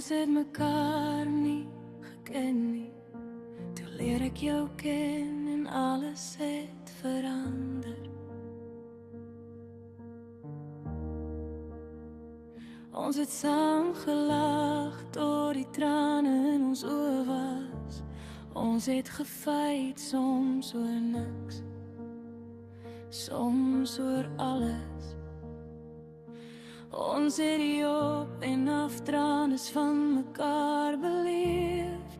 Ons het mekaar nie geken nie. Toe leer ek jou ken en alles het verander. Ons het saam gelag tot die trane in ons oë was. Ons het gefight soms oor niks, soms oor alles. Ons het die op en afdraandes van mekaar beleef.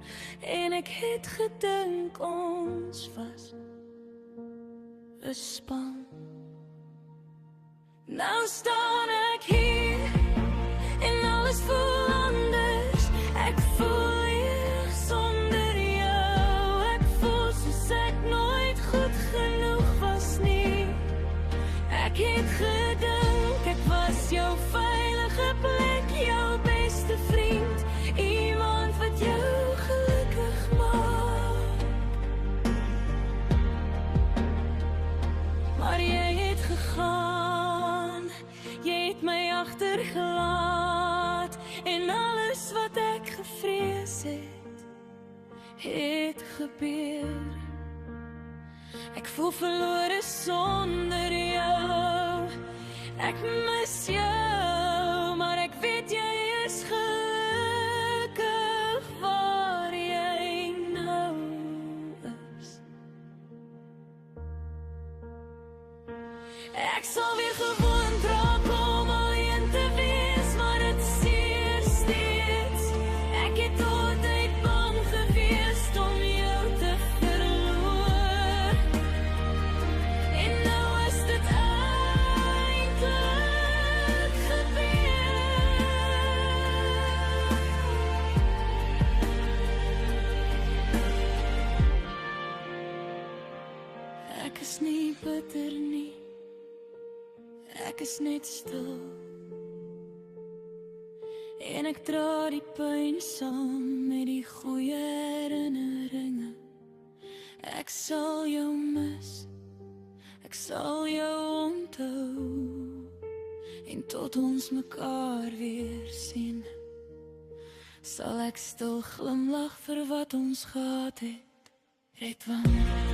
En ek het gedink ons was 'n span. Nou staan ek hier en alles voel anders. Ek voel leeg sonder jou. Ek voel soos ek nooit goed genoeg was nie. Ek het gedink ek was jou veilige plek, jou beste vriend, iemand wat jou gelukkig maak. Maar jy het gegaan, jy het my agtergelaat, en alles wat ek gevrees het gebeur. Ek voel verlore sonder jou. Ek mis jou, maar ek weet jy is gelukkig waar jy nou is. Ek sal weer gewoond raak om alleen te wees, maar dit seer steeds. Ek het altyd bang gewees om jou te verloor. En nou is dit eindelijk gebeur. Ek is nie bitter nie, ek is net stil. En ek dra die pyn saam met die goeie herinneringe. Ek sal jou mis, ek sal jou onthou. En tot ons mekaar weer sien, sal ek stil glimlag vir wat ons gehad het, Redwan.